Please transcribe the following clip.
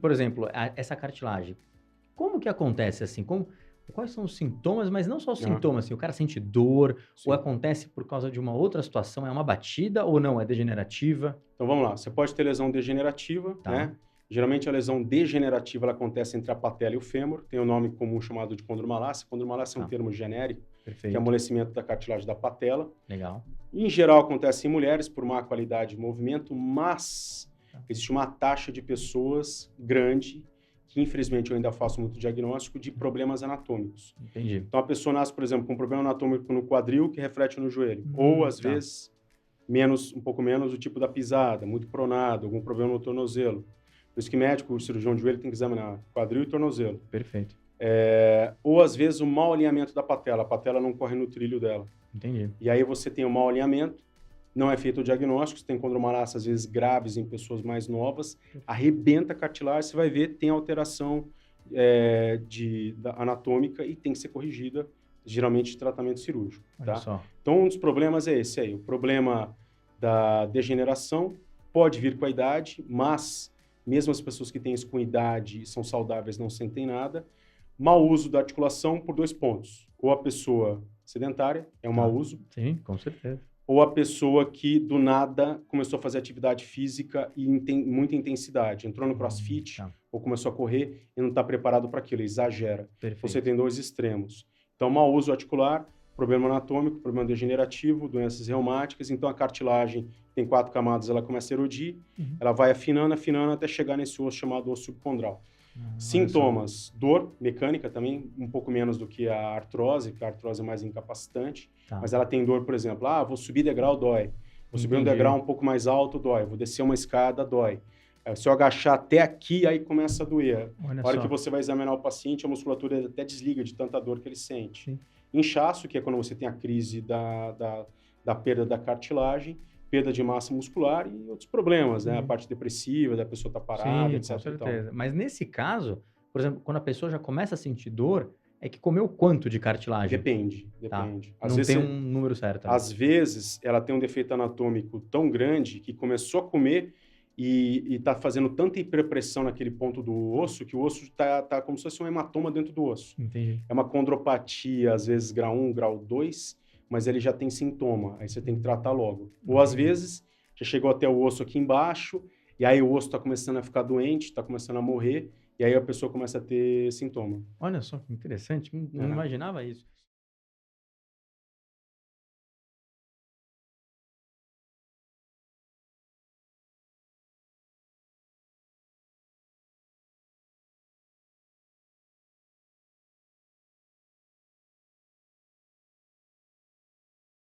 Por exemplo, essa cartilagem, como que acontece assim? Quais são os sintomas, mas não só os Aham, sintomas, assim, o cara sente dor, ou sim. acontece por causa de uma outra situação, é uma batida ou não, é degenerativa? Então vamos lá, você pode ter lesão degenerativa, Tá, né? Geralmente a lesão degenerativa ela acontece entre a patela e o fêmur, tem um nome comum chamado de condromalácia. Condromalácia é um tá, termo genérico, que é perfeito, amolecimento da cartilagem da patela. legal. Em geral acontece em mulheres por má qualidade de movimento, mas Tá, existe uma taxa de pessoas grande, que infelizmente eu ainda faço muito diagnóstico, de problemas anatômicos. entendi. Então a pessoa nasce, por exemplo, com um problema anatômico no quadril que reflete no joelho, ou às Tá, vezes um pouco menos o tipo da pisada, muito pronado, algum problema no tornozelo. Por isso que médico, o cirurgião de joelho tem que examinar quadril e tornozelo. perfeito, Ou às vezes o mau alinhamento da patela, a patela não corre no trilho dela. entendi. E aí você tem o mau alinhamento, não é feito o diagnóstico, você tem condromalácia às vezes graves em pessoas mais novas, arrebenta a cartilagem, você vai ver, tem alteração anatômica e tem que ser corrigida, geralmente de tratamento cirúrgico, Olha tá? só, Então um dos problemas é esse aí, o problema da degeneração pode vir com a idade, mas mesmo as pessoas que têm isso com idade e são saudáveis não sentem nada. Mau uso da articulação por 2 pontos, ou a pessoa sedentária, é um mau tá. uso, Sim, com certeza. ou a pessoa que do nada começou a fazer atividade física e muita intensidade, entrou no CrossFit Tá, ou começou a correr e não está preparado para aquilo, exagera. Então você perfeito. tem dois extremos. Então, mau uso articular, problema anatômico, problema degenerativo, doenças reumáticas. Então a cartilagem tem 4 camadas, ela começa a erodir, Uhum. ela vai afinando, afinando até chegar nesse osso chamado osso subcondral. Olha só. Sintomas, dor mecânica também, um pouco menos do que a artrose, que a artrose é mais incapacitante, Tá, mas ela tem dor, por exemplo, vou subir degrau, dói. Vou subir um degrau entendi. um pouco mais alto, dói. Vou descer uma escada, dói. Se eu agachar até aqui, aí começa a doer. Olha A hora que só. você vai examinar o paciente, a musculatura até desliga de tanta dor que ele sente. Sim. Inchaço, que é quando você tem a crise da perda da cartilagem, perda de massa muscular e outros problemas, né? A Uhum. parte depressiva, da pessoa estar parada, Sim, etc com e tal. certeza. Mas nesse caso, por exemplo, quando a pessoa já começa a sentir dor, é que comeu quanto de cartilagem? Depende, Tá. depende. Não tem um número certo ali. Às vezes ela tem um defeito anatômico tão grande que começou a comer e está fazendo tanta hiperpressão naquele ponto do osso que o osso tá como se fosse um hematoma dentro do osso. Entendi. É uma condropatia, às vezes grau 1, grau 2, mas ele já tem sintoma, aí você tem que tratar logo. Ou às Entendi. vezes já chegou até o osso aqui embaixo e aí o osso está começando a ficar doente, está começando a morrer e aí a pessoa começa a ter sintoma. Olha só que interessante, não Aham. imaginava isso.